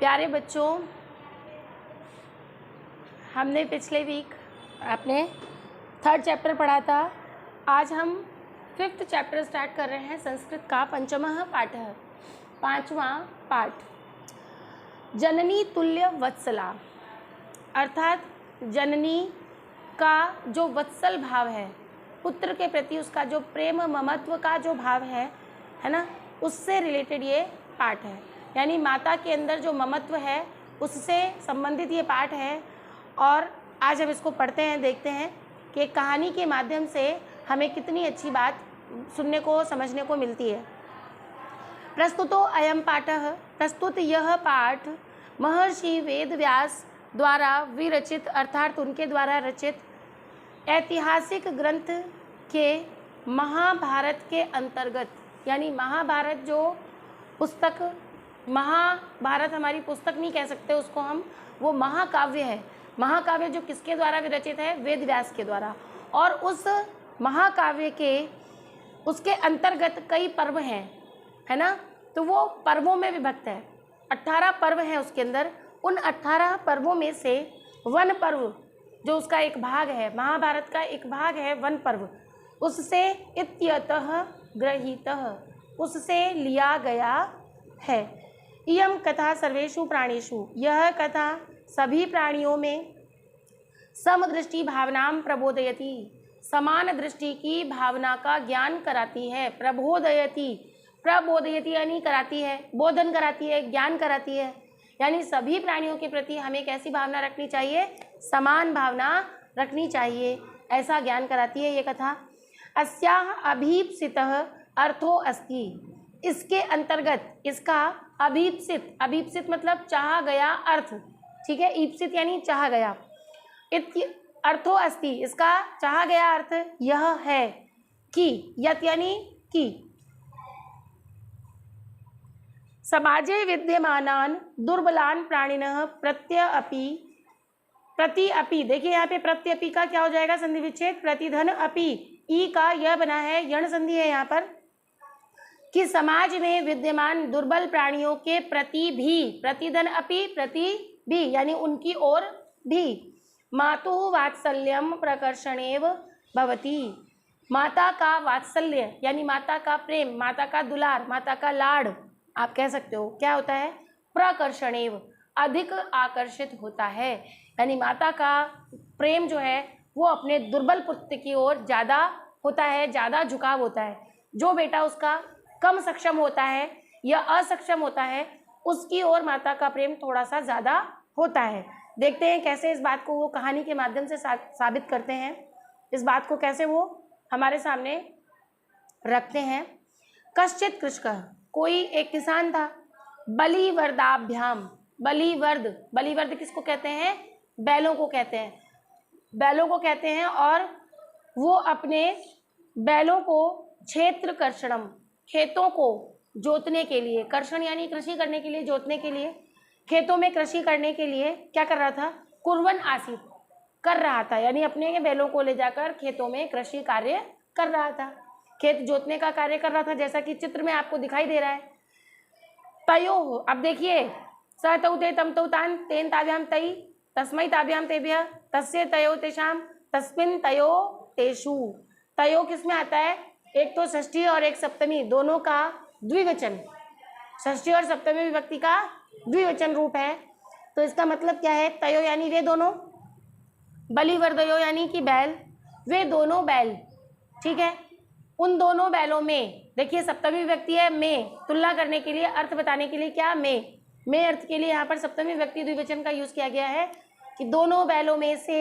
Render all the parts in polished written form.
प्यारे बच्चों, हमने पिछले वीक अपने 3rd चैप्टर पढ़ा था। आज हम 5th चैप्टर स्टार्ट कर रहे हैं। संस्कृत का 5वां पाठः, 5वां पाठ जननी तुल्य वत्सला, अर्थात जननी का जो वत्सल भाव है, पुत्र के प्रति उसका जो प्रेम ममत्व का जो भाव है ना, उससे रिलेटेड ये पाठ है। यानी माता के अंदर जो ममत्व है उससे संबंधित ये पाठ है। और आज हम इसको पढ़ते हैं, देखते हैं कि कहानी के माध्यम से हमें कितनी अच्छी बात सुनने को समझने को मिलती है। प्रस्तुतो अयम पाठः, प्रस्तुत यह पाठ महर्षि वेदव्यास द्वारा विरचित, अर्थात उनके द्वारा रचित ऐतिहासिक ग्रंथ के महाभारत के अंतर्गत, यानी महाभारत जो पुस्तक, महाभारत हमारी पुस्तक नहीं कह सकते उसको हम, वो महाकाव्य है। महाकाव्य जो किसके द्वारा विरचित है? वेदव्यास के द्वारा। और उस महाकाव्य के उसके अंतर्गत कई पर्व हैं, है ना, तो वो पर्वों में विभक्त है। 18 पर्व हैं उसके अंदर। उन 18 पर्वों में से वन पर्व जो उसका एक भाग है, महाभारत का एक भाग है वन पर्व, उससे इत्यतः गृहीतः, उससे लिया गया है। इयं कथा सर्वेषु प्राणिषु, यह कथा सभी प्राणियों में समदृष्टि भावनाम प्रबोधयति, समान दृष्टि की भावना का ज्ञान कराती है। प्रबोधयति, प्रबोधयति यानी कराती है, बोधन कराती है, ज्ञान कराती है। यानी सभी प्राणियों के प्रति हमें कैसी भावना रखनी चाहिए? समान भावना रखनी चाहिए, ऐसा ज्ञान कराती है ये कथा। अस्याः अभीप्सितः अर्थो अस्ति, इसके अंतर्गत इसका अभीप्सित, अभीप्सित मतलब चाहा गया अर्थ, ठीक है। ईप्सित यानी चाहा गया, अर्थो अस्ति, इसका चाहा गया अर्थ यह है कि, यत यानी कि, समाजे विद्यमानान दुर्बलान प्राणिनः प्रति अपि, देखिए यहाँ पे प्रत्यपि का क्या हो जाएगा? संधि विच्छेद। प्रतिधन अपि, ई का यह बना है, यण संधि है यहाँ पर, कि समाज में विद्यमान दुर्बल प्राणियों के प्रति भी, प्रतिधन अपि प्रति भी यानी उनकी ओर भी, मातुः वात्सल्यम प्रकर्षणेव भवति, माता का वात्सल्य यानी माता का प्रेम, माता का दुलार, माता का लाड़ आप कह सकते हो, क्या होता है? प्रकर्षणेव, अधिक आकर्षित होता है। यानी माता का प्रेम जो है वो अपने दुर्बल पुत्र की ओर ज़्यादा होता है, ज़्यादा झुकाव होता है। जो बेटा उसका कम सक्षम होता है या असक्षम होता है, उसकी ओर माता का प्रेम थोड़ा सा ज़्यादा होता है। देखते हैं कैसे इस बात को वो कहानी के माध्यम से साबित करते हैं, इस बात को कैसे वो हमारे सामने रखते हैं। कश्चित कृषकः, कोई एक किसान था, बलिवर्दाभ्याम, बलिवर्द, बलिवर्द किसको कहते हैं? बैलों को कहते हैं, बैलों को कहते हैं। और वो अपने बैलों को क्षेत्र कर्षणम, खेतों को जोतने के लिए, कर्षण यानी कृषि करने के लिए, जोतने के लिए, खेतों में कृषि करने के लिए क्या कर रहा था? कुर्वन् आसीत्, कर रहा था, यानी अपने बैलों को ले जाकर खेतों में कृषि कार्य कर रहा था, खेत जोतने का कार्य कर रहा था, जैसा कि चित्र में आपको दिखाई दे रहा है। तयोः, अब देखिए, स तौ ते तम तौ तान तेन ताभ्याम तई तस्मै ताभ्याम तेभ्यः तस्य तयो तेषाम तस्मिन् तयो तेषु। तयो किस में आता है? एक तो षष्ठी और एक सप्तमी, दोनों का द्विवचन, षष्ठी और सप्तमी विभक्ति का द्विवचन रूप है। तो इसका मतलब क्या है? तयो यानी वे दोनों, बलिवर्दयो यानी कि बैल, वे दोनों बैल, ठीक है। उन दोनों बैलों में, देखिए सप्तमी विभक्ति है में, तुलना करने के लिए, अर्थ बताने के लिए क्या? में अर्थ के लिए यहाँ पर सप्तमी विभक्ति द्विवचन का यूज किया गया है कि दोनों बैलों में से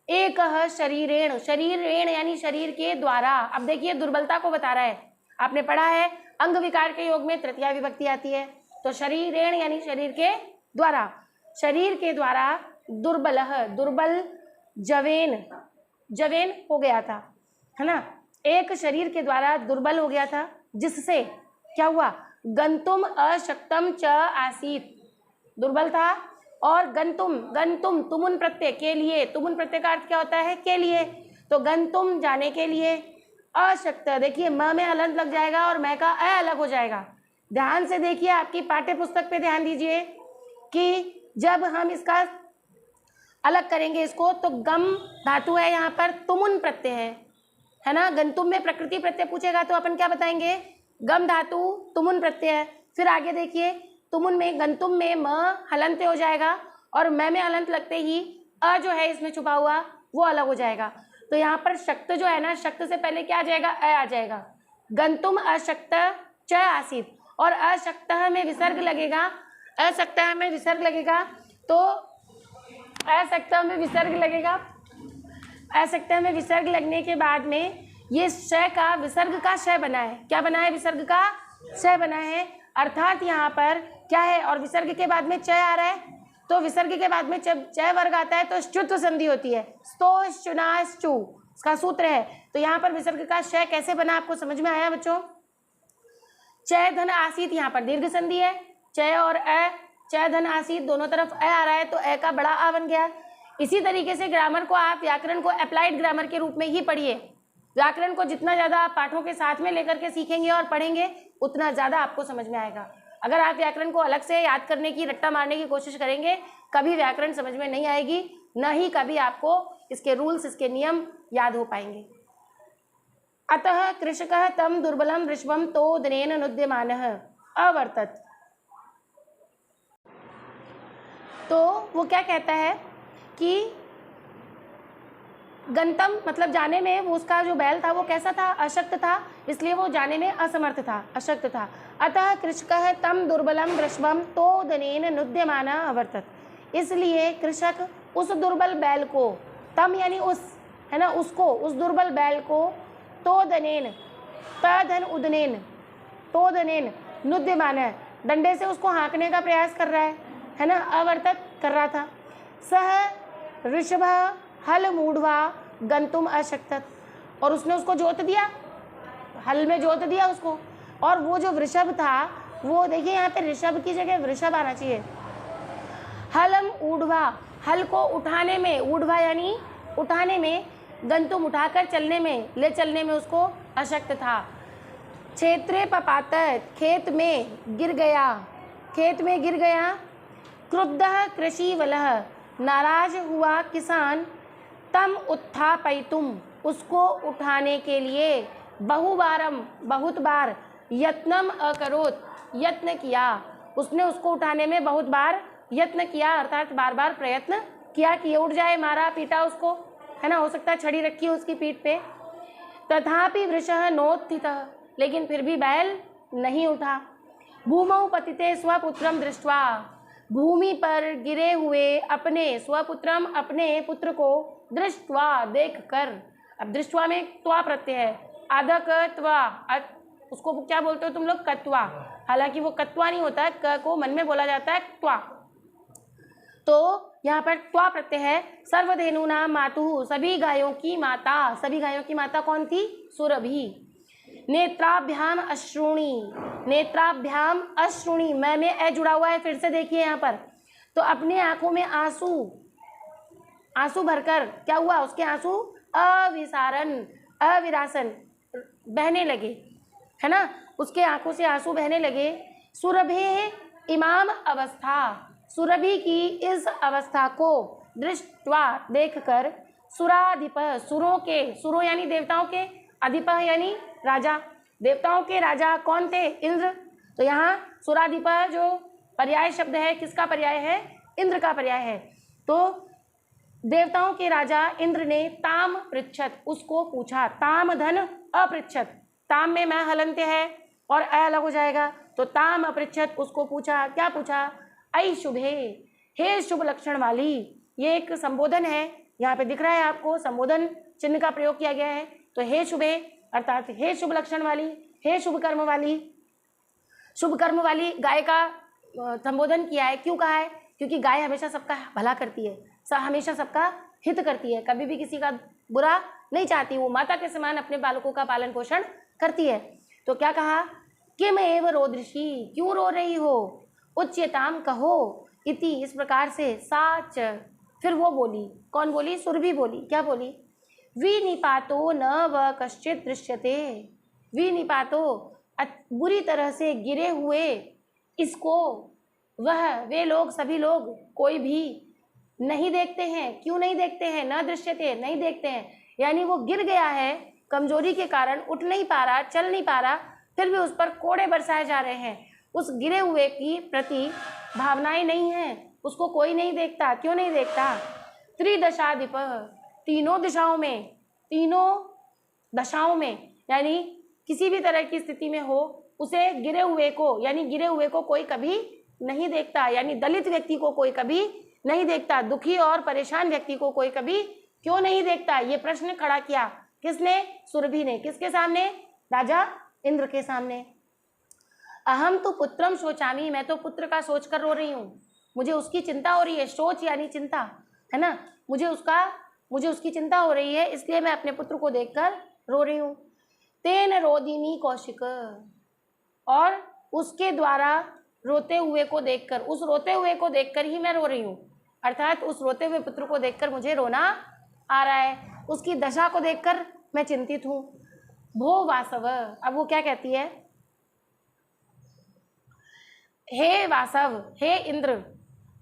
एक शरीरेण, शरीरेण यानी शरीर के द्वारा। अब देखिए दुर्बलता को बता रहा है, आपने पढ़ा है अंग विकार के योग में तृतीया विभक्ति आती है, तो शरीरेण यानी शरीर के द्वारा, शरीर के द्वारा दुर्बलः, दुर्बल जवेन, जवेन हो गया था, है ना, एक शरीर के द्वारा दुर्बल हो गया था, जिससे क्या हुआ? गंतुम अशक्तम च आसीत, दुर्बल था। और गंतुम, गंतुम तुमुन प्रत्यय के लिए, तुमुन प्रत्यय का अर्थ क्या होता है? के लिए, तो गंतुम जाने के लिए, अशक्त, देखिए म में हलंत लग जाएगा और मैं का अ अलग हो जाएगा। ध्यान से देखिए, आपकी पाठ्य पुस्तक पे ध्यान दीजिए, कि जब हम इसका अलग करेंगे इसको तो गम धातु है यहाँ पर, तुमुन प्रत्यय है ना। गंतुम में प्रकृति प्रत्यय पूछेगा तो अपन क्या बताएंगे, गम धातु तुमुन प्रत्यय। फिर आगे देखिए, तुमुन में गंतुम में म हलंत हो जाएगा और मैं में हलंत लगते ही अ जो है इसमें छुपा हुआ वो अलग हो जाएगा। तो यहाँ पर शक्त जो है ना, शक्त से पहले क्या आ जाएगा, अ आ जाएगा। गंतुम अशक्त च आसीत, और अशक्त में विसर्ग लगेगा, अशक्त में विसर्ग लगेगा तो अशक्त में विसर्ग लगेगा, अशक्त में विसर्ग लगने के बाद में ये श का विसर्ग का श बना है। क्या बना है, विसर्ग का श बना है। अर्थात यहाँ पर क्या है, और विसर्ग के बाद में च आ रहा है, तो विसर्ग के बाद में जब च वर्ग आता है तो श्चुत्व संधि होती है, स्तो शुना श्चु, इसका सूत्र है। तो यहाँ पर विसर्ग का श कैसे बना, आपको समझ में आया बच्चों। च धन आसीत, यहाँ पर दीर्घ संधि है, च और अ, च धन आसीत दोनों तरफ अ आ रहा है तो अ का बड़ा आ बन गया। इसी तरीके से ग्रामर को आप व्याकरण को अप्लाइड ग्रामर के रूप में ही पढ़िए। व्याकरण को जितना ज़्यादा आप पाठों के साथ में लेकर के सीखेंगे और पढ़ेंगे उतना ज़्यादा आपको समझ में आएगा। अगर आप व्याकरण को अलग से याद करने की, रट्टा मारने की कोशिश करेंगे, कभी व्याकरण समझ में नहीं आएगी, न ही कभी आपको इसके रूल्स, इसके नियम याद हो पाएंगे। अतः कृषकः तम दुर्बलम वृषभम तोदनेन नुद्यमानः अवर्तत। तो वो क्या कहता है कि गंतम मतलब जाने में, वो उसका जो बैल था वो कैसा था, अशक्त था, इसलिए वो जाने में असमर्थ था, अशक्त था। अतः कृषकः तम दुर्बलम वृषभम तोदनेन नुद्यमानः अवर्तत, इसलिए कृषक उस दुर्बल बैल को, तम यानी उस, है ना, उसको, उस दुर्बल बैल को तोदनेन, तधन उदनेन, तोदनेन नुद्यमानः, डंडे से उसको हाँकने का प्रयास कर रहा है ना, अवर्तत कर रहा था। सह ऋषभ हल मूढ़वा गंतुम अशक्तत, और उसने उसको जोत दिया, हल में जोत दिया उसको, और वो जो वृषभ था वो, देखिए यहाँ पे ऋषभ की जगह वृषभ आना चाहिए। हलम ऊढ़वा, हल को उठाने में, ऊढ़वा यानी उठाने में, गंतुम उठाकर चलने में, ले चलने में उसको अशक्त था। क्षेत्रे पपातत, खेत में गिर गया, खेत में गिर गया। क्रुद्धः कृषि वलः, नाराज हुआ किसान, तम उत्थापयितुम, उसको उठाने के लिए, बहुबारम बहुत बार, यत्नम अकरोत, यत्न किया, उसने उसको उठाने में बहुत बार यत्न किया, अर्थात बार बार प्रयत्न किया कि ये उठ जाए, मारा पीटा उसको, है ना, हो सकता है छड़ी रखी हो उसकी पीठ पे। तथापि वृषः नोत्थितः, लेकिन फिर भी बैल नहीं उठा। भूमौ पतिते स्वपुत्रम दृष्ट्वा, भूमि पर गिरे हुए अपने, स्वपुत्रम अपने पुत्र को, दृष्ट्वा देख कर, अब दृष्ट्वा में त्वा प्रत्यय है, आधक त्वा, उसको क्या बोलते हो तुम लोग, कत्वा, हालांकि वो कत्वा नहीं होता है, क को मन में बोला जाता है त्वा, तो यहाँ पर त्वा प्रत्यय है। सर्वधेनुनां मातुः, सभी गायों की माता, सभी गायों की माता कौन थी, सुरभि। नेत्राभ्याम अश्रुणी, नेत्राभ्याम अश्रुणी, मैं में ए जुड़ा हुआ है, फिर से देखिए यहाँ पर, तो अपने आंखों में आंसू, आंसू भरकर क्या हुआ, उसके आंसू अविसारन, अविरासन बहने लगे, है ना, उसके आंखों से आंसू बहने लगे। सुरभि इमाम अवस्था, सुरभि की इस अवस्था को, दृष्ट्वा देखकर, सुराधिप, सुरों के, सुरों यानी देवताओं के, अधिप यानी राजा, देवताओं के राजा कौन थे, इंद्र। तो यहाँ सुराधिप जो पर्याय शब्द है, किसका पर्याय है, इंद्र का पर्याय है। तो देवताओं के राजा इंद्र ने ताम पृच्छत, उसको पूछा, ताम धन अपृच्छत, ताम में मैं हलंत्य है और अ अलग हो जाएगा, तो ताम अपृच्छत, उसको पूछा, क्या पूछा, ऐ शुभे, हे शुभ लक्षण वाली, ये एक संबोधन है, यहाँ पे दिख रहा है आपको, संबोधन चिन्ह का प्रयोग किया गया है। तो हे शुभे अर्थात हे शुभ लक्षण वाली, हे शुभ कर्म वाली, शुभ कर्म वाली गाय का संबोधन किया है। क्यों कहा है, क्योंकि गाय हमेशा सबका भला करती है, हमेशा सबका हित करती है, कभी भी किसी का बुरा नहीं चाहती, वो माता के समान अपने बालकों का पालन पोषण करती है। तो क्या कहा, किम एव रोदृषि, क्यों रो रही हो, उच्यताम कहो, इति, इस प्रकार से, साच, फिर वो बोली, कौन बोली, सुरभि बोली, क्या बोली, विनिपातो न व कश्चित दृश्यते, विनिपातो बुरी तरह से गिरे हुए इसको वह वे लोग सभी लोग कोई भी नहीं देखते हैं। क्यों नहीं देखते हैं? न दृश्यते, नहीं देखते हैं, यानी वो गिर गया है कमजोरी के कारण, उठ नहीं पा रहा, चल नहीं पा रहा, फिर भी उस पर कोड़े बरसाए जा रहे हैं। उस गिरे हुए की प्रति भावनाएं नहीं हैं, उसको कोई नहीं देखता। क्यों नहीं देखता? त्रिदशाधिप, तीनों दिशाओं में, तीनों दशाओं में, यानी किसी भी तरह की स्थिति में हो, उसे गिरे हुए को, यानी गिरे हुए को कोई कभी नहीं देखता, यानी दलित व्यक्ति को कोई कभी नहीं देखता, दुखी और परेशान व्यक्ति को कोई कभी क्यों नहीं देखता? ये प्रश्न खड़ा किया किसने? सुरभि ने। किसके सामने? राजा इंद्र के सामने। अहम तो पुत्रम शोचामी, मैं तो पुत्र का सोच कर रो रही हूँ, मुझे उसकी चिंता हो रही है। शोच यानी चिंता, है ना? मुझे उसकी चिंता हो रही है, इसलिए मैं अपने पुत्र को देखकर रो रही हूँ। तेन रोदिनी कौशिक, और उसके द्वारा रोते हुए को देखकर, उस रोते हुए को देखकर ही मैं रो रही हूँ, अर्थात उस रोते हुए पुत्र को देखकर मुझे रोना आ रहा है, उसकी दशा को देखकर मैं चिंतित हूँ। भो वासव, अब वो क्या कहती है? हे वासव, हे इंद्र,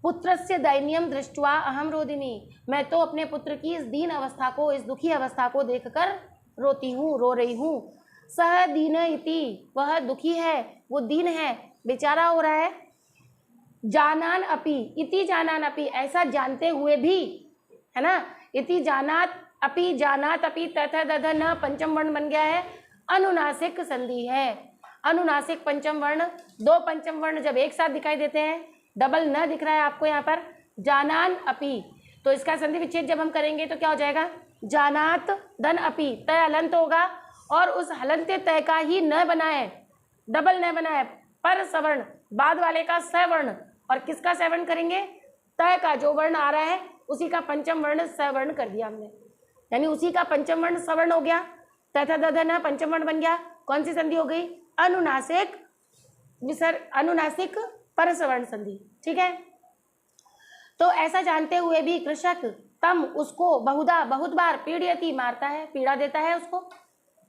पुत्रस्य दैन्यम दृष्ट्वा अहम रोदिनी, मैं तो अपने पुत्र की इस दीन अवस्था को, इस दुखी अवस्था को देखकर रोती हूँ, रो रही हूँ। सह दीन इति, वह दुखी है, वो दीन है, बेचारा हो रहा है। जानान अपि, इति जानान अपि, ऐसा जानते हुए भी, है ना? इति जानात अपि तथा दध न पंचम वर्ण बन गया है, अनुनासिक संधि है। अनुनासिक पंचम वर्ण, दो पंचम वर्ण जब एक साथ दिखाई देते हैं, डबल न दिख रहा है आपको यहाँ पर, जानान अपि, तो इसका संधि विच्छेद जब हम करेंगे तो क्या हो जाएगा? जानात धन अपि, तय हलंत होगा, और उस हलंत तय का ही न बना है, डबल न बना है, पर सवर्ण, बाद वाले का सवर्ण, और किसका सवर्ण करेंगे? तय का जो वर्ण आ रहा है उसी का पंचम वर्ण सवर्ण कर दिया हमने, यानी उसी का पंचम वर्ण सवर्ण हो गया, तथा दधन पंचम वर्ण बन गया। कौन सी संधि हो गई? अनुनासिक अनुनासिक परसवर्ण संधि, ठीक है। तो ऐसा जानते हुए भी कृषक तम, उसको बहुधा, बहुत बार, पीड़यति, मारता है, पीड़ा देता है उसको,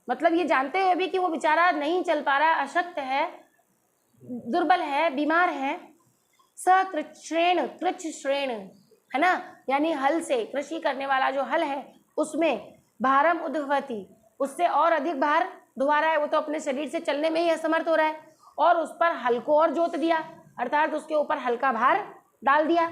मतलब ये जानते हुए भी कि वो बेचारा नहीं चल पा रहा है, अशक्त है, दुर्बल है, बीमार है। सकृच्छ्रेण, कृच्छ श्रेण, है ना, यानी हल से, कृषि करने वाला जो हल है उसमें भारम उद्भवती, उससे और अधिक भार ढुआ रहा है, वो तो अपने शरीर से चलने में ही असमर्थ हो रहा है, और उस पर हल को और जोत दिया, अर्थात उसके ऊपर हल्का भार डाल दिया।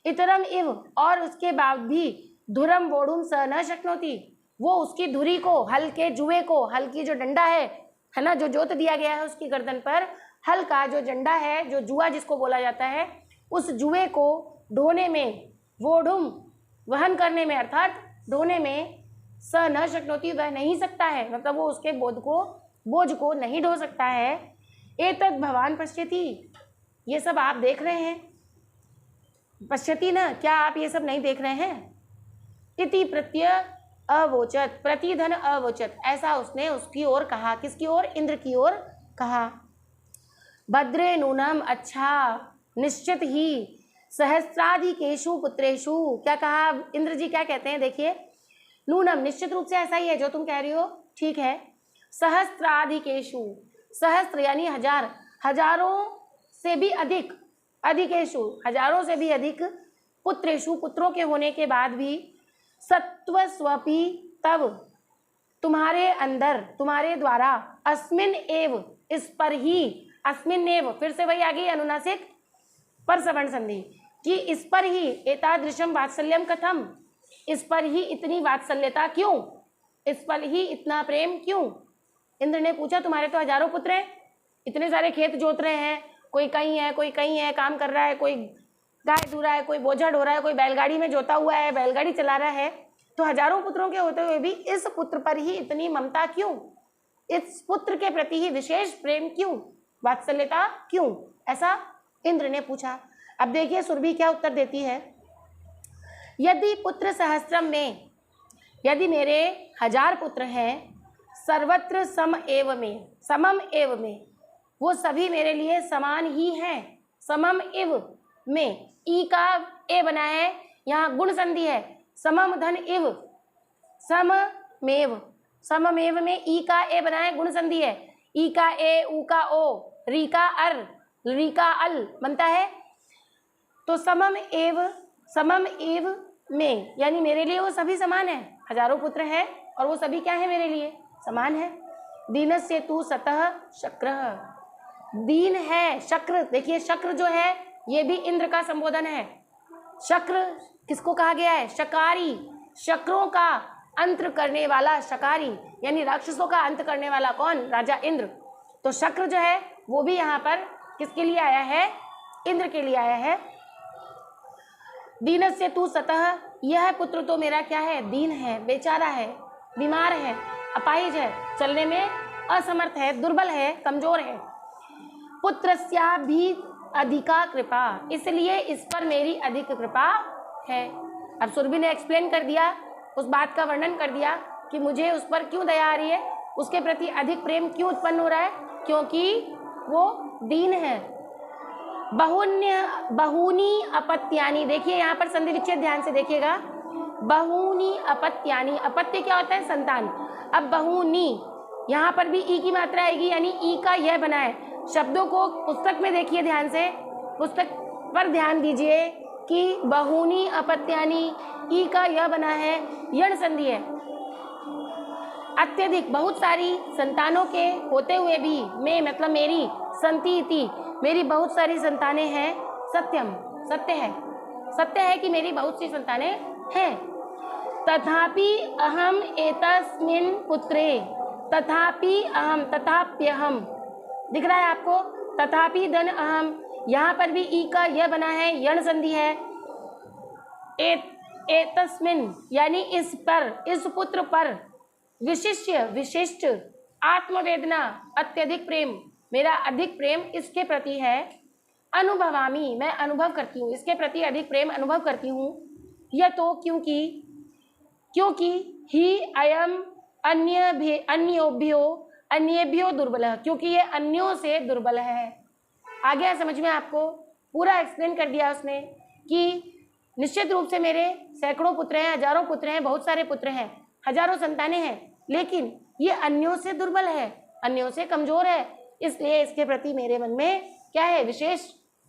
इतरम इव, और उसके बाद भी धुरम बोढ़ुम स न शक्नोती, वो उसकी धुरी को, हल के जुए को, हल की जो डंडा है ना, जो जोत दिया गया है उसकी गर्दन पर, हल का जो डंडा है, जो जुआ जिसको बोला जाता है, उस जुए को ढोने में, वोढ़ुम वहन करने में, अर्थात ढोने में, स न शक्नोती, वह नहीं सकता है, मतलब वो उसके बोझ को नहीं ढो सकता है। एतद भवान पश्यति, ये सब आप देख रहे हैं, पश्यति ना, क्या आप ये सब नहीं देख रहे हैं? इति प्रत्यय अवोचत, प्रतिधन अवोचत, ऐसा उसने उसकी ओर कहा, किसकी ओर? इंद्र की ओर कहा। भद्रे नूनम, अच्छा निश्चित ही, सहस्राधिकेषु पुत्रेषु, क्या कहा इंद्र जी, क्या कहते हैं? देखिए, नूनम, निश्चित रूप से ऐसा ही है जो तुम कह रही हो, ठीक है। सहस्राधिकेषु, सहस्त्र यानी हजार, हजारों से भी अधिक, अधिकेषु हजारों से भी अधिक, पुत्रेषु पुत्रों के होने के बाद भी, सत्वस्वपि तव, तुम्हारे अंदर, तुम्हारे द्वारा, अस्मिन एव, इस पर ही, अस्मिन एव, फिर से वही आ गई अनुनासिक परसवर्ण संधि, कि इस पर ही, एतादृशम वात्सल्यम कथम, इस पर ही इतनी वात्सल्यता क्यों, इस पर ही इतना प्रेम क्यों? इंद्र ने पूछा, तुम्हारे तो हजारों पुत्र हैं, इतने सारे खेत जोत रहे हैं, कोई कहीं है, कोई कहीं है, काम कर रहा है, कोई गाय धो रहा है, कोई बोझा ढो रहा है, कोई बैलगाड़ी में जोता हुआ है, बैलगाड़ी चला रहा है, तो हजारों पुत्रों के होते हुए भी इस पुत्र पर ही इतनी ममता क्यों, इस पुत्र के प्रति ही विशेष प्रेम क्यों, वात्सल्यता क्यों? ऐसा इंद्र ने पूछा। अब देखिए सुरभि क्या उत्तर देती है। यदि पुत्र सहस्त्रम में, यदि मेरे 1000 पुत्र हैं, सर्वत्र सम एव में, समम एव में, वो सभी मेरे लिए समान ही हैं, समम इव में, ई का ए बना है, यहाँ गुण संधि है, समम धन इव, सममेव, सममेव में ई का ए बना है, गुण संधि है, ई का ए, ऊ का ओ, री का अर, री का अल बनता है। तो समम एव में, यानी मेरे लिए वो सभी समान है। हजारों पुत्र है और वो सभी क्या है मेरे लिए, समान है। दीनस्य तु सतः शक्रः, दीन है शक्र। देखिए शक्र जो है ये भी इंद्र का संबोधन है। शक्र किसको कहा गया है, शकारी, शक्रों का अंत करने वाला शकारी, यानी राक्षसों का अंत करने वाला कौन, राजा इंद्र। तो शक्र जो है वो भी यहाँ पर किसके लिए आया है, इंद्र के लिए आया है। दीनस्य तु सतः, यह पुत्र तो मेरा क्या है, दीन है, बेचारा है, बीमार है, अपाहिज है, चलने में असमर्थ है, दुर्बल है, कमजोर है। पुत्रस्या भी अधिका कृपा, इसलिए इस पर मेरी अधिक कृपा है। अब सुरभि ने एक्सप्लेन कर दिया, उस बात का वर्णन कर दिया कि मुझे उस पर क्यों दया आ रही है, उसके प्रति अधिक प्रेम क्यों उत्पन्न हो रहा है, क्योंकि वो दीन है। बहूनी अपत्यानि, देखिए यहाँ पर संधि विच्छेद ध्यान से देखिएगा। बहूनी अपत्यानि, अपत्य क्या होता है, संतान। अब बहूनी, यहाँ पर भी ई की मात्रा आएगी, यानी ई का यह बना है। शब्दों को पुस्तक में देखिए ध्यान से, पुस्तक पर ध्यान दीजिए कि बहूनी अपत्यानि, ई का यह बना है, यण संधि है। अत्यधिक, बहुत सारी संतानों के होते हुए भी, मैं मतलब मेरी, संतीति, मेरी बहुत सारी संतानें हैं। सत्यम, सत्य है, सत्य है कि मेरी बहुत सी संतानें हैं। तथापि अहम एतस्मिन् पुत्रे, तथापि अहम, तथाप्यहम, दिख रहा है आपको, तथापि धन अहम, यहाँ पर भी ई का यह बना है, यण संधि है। एतस्मिन् यानी इस पर, इस पुत्र पर, विशिष्य विशिष्ट, आत्मवेदना अत्यधिक प्रेम, मेरा अधिक प्रेम इसके प्रति है। अनुभवामी, मैं अनुभव करती हूँ, इसके प्रति अधिक प्रेम अनुभव करती हूँ। यह तो क्योंकि ही अयम अन्येभ्यो दुर्बल है, क्योंकि ये अन्यों से दुर्बल है। आ गया समझ में आपको, पूरा एक्सप्लेन कर दिया उसने कि निश्चित रूप से मेरे सैकड़ों पुत्र हैं, हजारों पुत्र हैं, बहुत सारे पुत्र हैं, हजारों संतानें हैं, लेकिन ये अन्यों से दुर्बल है, अन्यों से कमजोर है, इसलिए इसके प्रति मेरे मन में क्या है, विशेष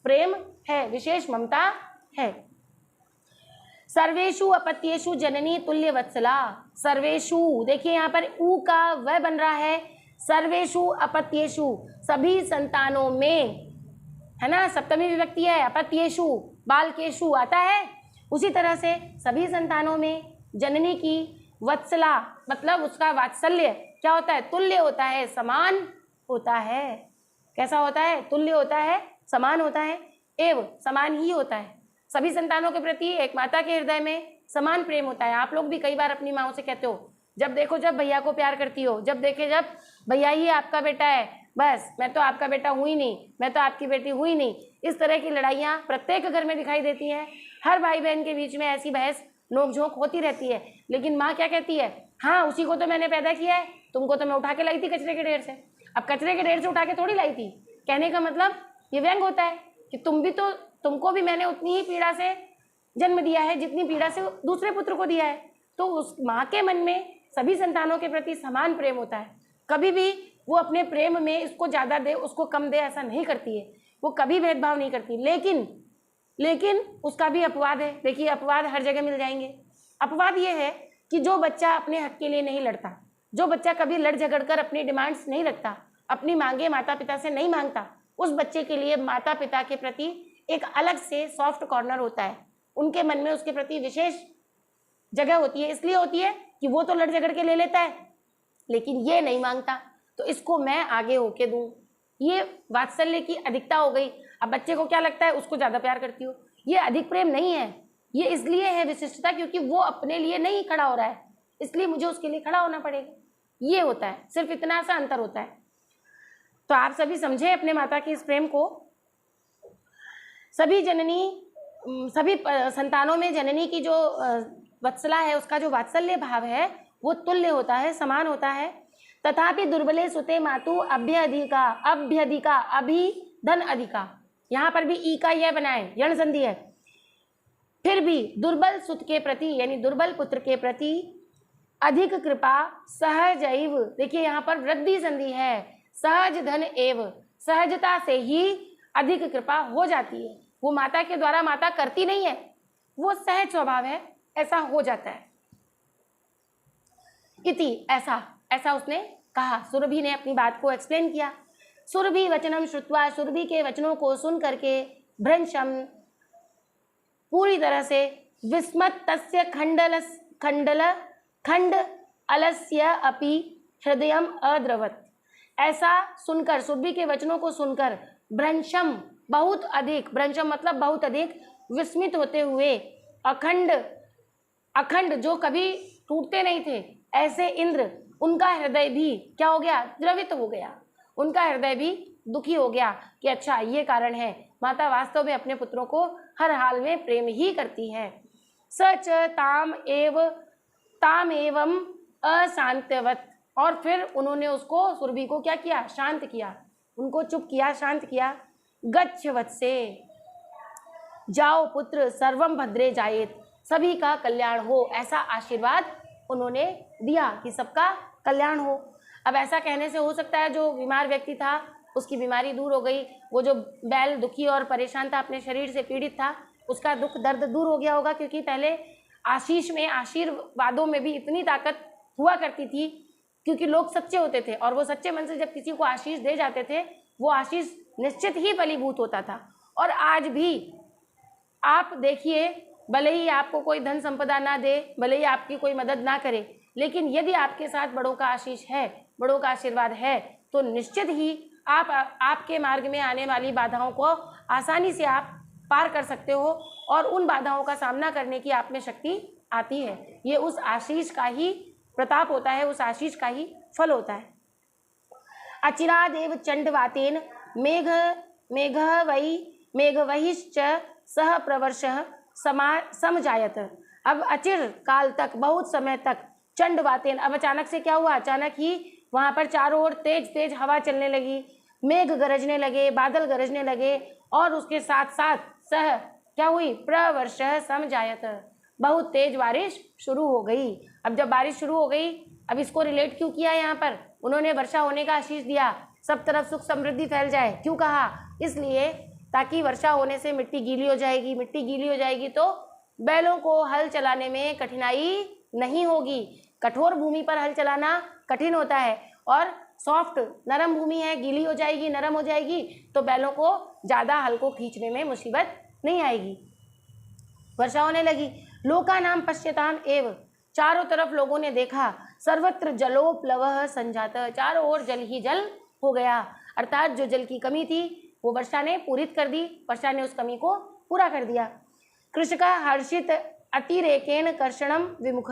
प्रेम है, विशेष ममता है। सर्वेषु अपत्येषु जननी तुल्य वत्सला, सर्वेषु, देखिए यहाँ पर ऊ का वह बन रहा है, सर्वेषु अपत्येषु, सभी संतानों में, है ना, सप्तमी विभक्ति है, अपत्येषु बालकेषु आता है, उसी तरह से सभी संतानों में जननी की वत्सला, मतलब उसका वात्सल्य क्या होता है, तुल्य होता है, समान होता है। कैसा होता है, तुल्य होता है, समान होता है, एवं समान ही होता है। सभी संतानों के प्रति एक माता के हृदय में समान प्रेम होता है। आप लोग भी कई बार अपनी माँ से कहते हो, जब देखो जब भैया को प्यार करती हो, जब देखे जब भैया ही आपका बेटा है, बस मैं तो आपका बेटा हुई नहीं, मैं तो आपकी बेटी हुई नहीं। इस तरह की लड़ाइयाँ प्रत्येक घर में दिखाई देती हैं। हर भाई बहन के बीच में ऐसी बहस नोकझोंक होती रहती है, लेकिन माँ क्या कहती है, हाँ उसी को तो मैंने पैदा किया है, तुमको तो मैं उठा के लाई थी कचरे के ढेर से। अब कचरे के ढेर से उठा के थोड़ी लाई थी, कहने का मतलब ये व्यंग होता है कि तुमको भी मैंने उतनी ही पीड़ा से जन्म दिया है जितनी पीड़ा से दूसरे पुत्र को दिया है। तो उस माँ के मन में सभी संतानों के प्रति समान प्रेम होता है। कभी भी वो अपने प्रेम में इसको ज़्यादा दे उसको कम दे ऐसा नहीं करती है, वो कभी भेदभाव नहीं करती। लेकिन उसका भी अपवाद है। देखिए अपवाद हर जगह मिल जाएंगे। अपवाद ये है कि जो बच्चा अपने हक के लिए नहीं लड़ता, जो बच्चा कभी लड़ झगड़ कर अपनी डिमांड्स नहीं रखता, अपनी मांगे माता पिता से नहीं मांगता, उस बच्चे के लिए माता पिता के प्रति एक अलग से सॉफ्ट कॉर्नर होता है। उनके मन में उसके प्रति विशेष जगह होती है। इसलिए होती है कि वो तो लड़ झगड़ के ले लेता है, लेकिन ये नहीं मांगता, तो इसको मैं आगे होके दूं। ये वात्सल्य की अधिकता हो गई। अब बच्चे को क्या लगता है, उसको ज़्यादा प्यार करती हो, ये अधिक प्रेम नहीं है। ये इसलिए है विशिष्टता क्योंकि वो अपने लिए नहीं खड़ा हो रहा है, इसलिए मुझे उसके लिए खड़ा होना पड़ेगा। ये होता है, सिर्फ इतना सा अंतर होता है। तो आप सभी समझे अपने माता के इस प्रेम को। सभी संतानों में जननी की जो वत्सला है, उसका जो वात्सल्य भाव है वो तुल्य होता है, समान होता है। तथापि दुर्बले सुते मातु अभ्यधिका, अभि धन अधिका, यहाँ पर भी ई का यह बनाए, यण संधि है। फिर भी दुर्बल सुत के प्रति यानी दुर्बल पुत्र के प्रति अधिक कृपा सहजैव, देखिए यहाँ पर वृद्धि संधि है, सहज धन एव, सहजता से ही अधिक कृपा हो जाती है। वो माता के द्वारा माता करती नहीं है, वो सहज स्वभाव है, ऐसा हो जाता है। इति ऐसा उसने कहा। सुरभि ने अपनी बात को एक्सप्लेन किया। सुरभि वचनम श्रुत्वा, सुरभि के वचनों को सुन करके भ्रंशम पूरी तरह से विस्मत तस्य खंड अलस्य अपि हृदयम अद्रवत। ऐसा सुनकर, सुरभि के वचनों को सुनकर भ्रंशम बहुत अधिक, भ्रंशम मतलब बहुत अधिक, विस्मित होते हुए अखंड जो कभी टूटते नहीं थे ऐसे इंद्र, उनका हृदय भी क्या हो गया, द्रवित हो गया। उनका हृदय भी दुखी हो गया कि अच्छा ये कारण है, माता वास्तव में अपने पुत्रों को हर हाल में प्रेम ही करती है। सच ताम एवं अशांतवत, और फिर उन्होंने उसको, सुरभि को क्या किया, शांत किया, उनको चुप किया, शांत किया। गच्छ वत्से, जाओ पुत्र, सर्वम भद्रे जायेत, सभी का कल्याण हो, ऐसा आशीर्वाद उन्होंने दिया कि सबका कल्याण हो। अब ऐसा कहने से हो सकता है जो बीमार व्यक्ति था उसकी बीमारी दूर हो गई, वो जो बैल दुखी और परेशान था, अपने शरीर से पीड़ित था, उसका दुख दर्द दूर हो गया होगा, क्योंकि पहले आशीष में, आशीर्वादों में भी इतनी ताकत हुआ करती थी, क्योंकि लोग सच्चे होते थे और वो सच्चे मन से जब किसी को आशीष दे जाते थे वो आशीष निश्चित ही फलीभूत होता था। और आज भी आप देखिए, भले ही आपको कोई धन संपदा ना दे, भले ही आपकी कोई मदद ना करे, लेकिन यदि आपके साथ बड़ों का आशीष है, बड़ों का आशीर्वाद है, तो निश्चित ही आपके मार्ग में आने वाली बाधाओं को आसानी से आप पार कर सकते हो और उन बाधाओं का सामना करने की आप में शक्ति आती है। ये उस आशीष का ही प्रताप होता है, उस आशीष का ही फल होता है। अचिरादेव चंडवातेन मेघवहिश्च सह प्रवर्षः समजायत। अब अचिर काल तक, बहुत समय तक, चंडवातेन, अब अचानक से क्या हुआ, अचानक ही वहाँ पर चारों ओर तेज तेज हवा चलने लगी, मेघ गरजने लगे, बादल गरजने लगे, और उसके साथ साथ सह क्या हुई, प्रवर्षः समजायत, बहुत तेज बारिश शुरू हो गई। अब जब बारिश शुरू हो गई, अब इसको रिलेट क्यों किया यहाँ पर, उन्होंने वर्षा होने का आशीष दिया, सब तरफ सुख समृद्धि फैल जाए, क्यों कहा, इसलिए ताकि वर्षा होने से मिट्टी गीली हो जाएगी, मिट्टी गीली हो जाएगी तो बैलों को हल चलाने में कठिनाई नहीं होगी। कठोर भूमि पर हल चलाना कठिन होता है, और सॉफ्ट नरम भूमि है, गीली हो जाएगी, नरम हो जाएगी, तो बैलों को ज़्यादा हल को खींचने में मुसीबत नहीं आएगी। वर्षा होने लगी। लोका नाम पश्यताम एव, चारों तरफ लोगों ने देखा, सर्वत्र जलोप्लवः संजात, चारों ओर जल ही जल हो गया, अर्थात जो जल की कमी थी वो वर्षा ने पूरित कर दी, वर्षा ने उस कमी को पूरा कर दिया। कृषक हर्षित अतिरेकेण कर्षणम विमुख,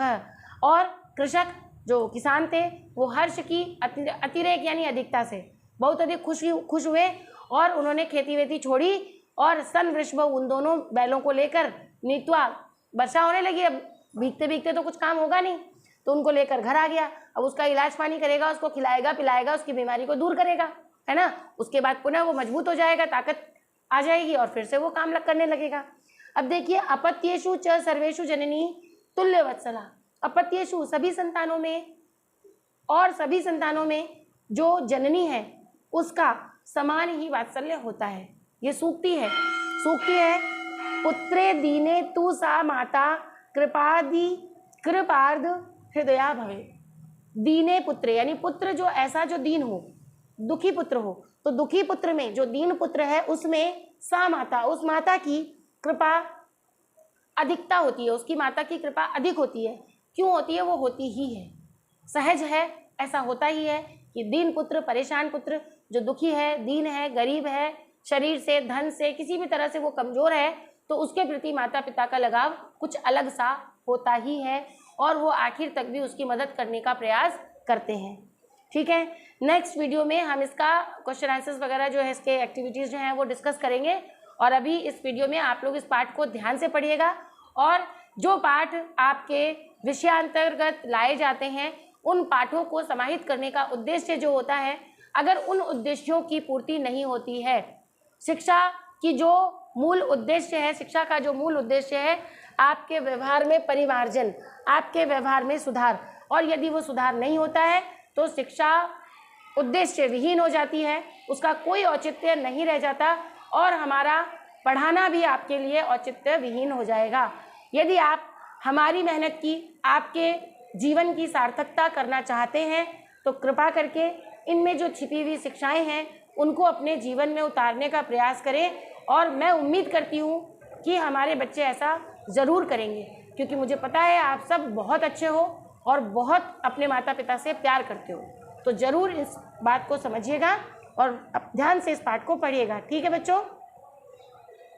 और कृषक जो किसान थे वो हर्ष की अतिरेक यानी अधिकता से बहुत अधिक खुश हुए, और उन्होंने खेती वेती छोड़ी और सन वृषभ, उन दोनों बैलों को लेकर नीतवा, वर्षा होने लगी, अब भीगते भीगते तो कुछ काम होगा नहीं, तो उनको लेकर घर आ गया। अब उसका इलाज पानी करेगा, उसको खिलाएगा पिलाएगा, उसकी बीमारी को दूर करेगा, है ना। उसके बाद पुनः वो मजबूत हो जाएगा, ताकत आ जाएगी और फिर से वो काम करने लगेगा। अब देखिए, अपत्येषु च सर्वेषु जननी तुल्य वत्सला, अपत्येषु सभी संतानों में, और सभी संतानों में जो जननी है उसका समान ही वात्सल्य होता है। ये सूक्ति है पुत्रे दीने तु सा माता कृपार्ध हृदया भवे। दीने पुत्रे यानी पुत्र जो ऐसा जो दीन हो, दुखी पुत्र हो, तो दुखी पुत्र में जो दीन पुत्र है उसमें सा माता, उस माता की कृपा अधिकता होती है, उसकी माता की कृपा अधिक होती है। क्यों होती है, वो होती ही है, सहज है, ऐसा होता ही है कि दीन पुत्र, परेशान पुत्र, जो दुखी है, दीन है, गरीब है, शरीर से, धन से, किसी भी तरह से वो कमजोर है, तो उसके प्रति माता पिता का लगाव कुछ अलग सा होता ही है, और वो आखिर तक भी उसकी मदद करने का प्रयास करते हैं। ठीक है, नेक्स्ट वीडियो में हम इसका क्वेश्चन आंसर्स वगैरह जो है, इसके एक्टिविटीज़ जो हैं वो डिस्कस करेंगे। और अभी इस वीडियो में आप लोग इस पाठ को ध्यान से पढ़िएगा, और जो पाठ आपके विषयांतर्गत लाए जाते हैं उन पाठों को समाहित करने का उद्देश्य जो होता है, अगर उन उद्देश्यों की पूर्ति नहीं होती है, शिक्षा की जो मूल उद्देश्य है, शिक्षा का जो मूल उद्देश्य है आपके व्यवहार में परिमार्जन, आपके व्यवहार में सुधार, और यदि वो सुधार नहीं होता है तो शिक्षा उद्देश्य विहीन हो जाती है, उसका कोई औचित्य नहीं रह जाता, और हमारा पढ़ाना भी आपके लिए औचित्य विहीन हो जाएगा। यदि आप हमारी मेहनत की, आपके जीवन की सार्थकता करना चाहते हैं तो कृपा करके इनमें जो छिपी हुई शिक्षाएं हैं उनको अपने जीवन में उतारने का प्रयास करें, और मैं उम्मीद करती हूँ कि हमारे बच्चे ऐसा ज़रूर करेंगे, क्योंकि मुझे पता है आप सब बहुत अच्छे हो और बहुत अपने माता पिता से प्यार करते हो। तो ज़रूर इस बात को समझिएगा और ध्यान से इस पाठ को पढ़िएगा। ठीक है बच्चों।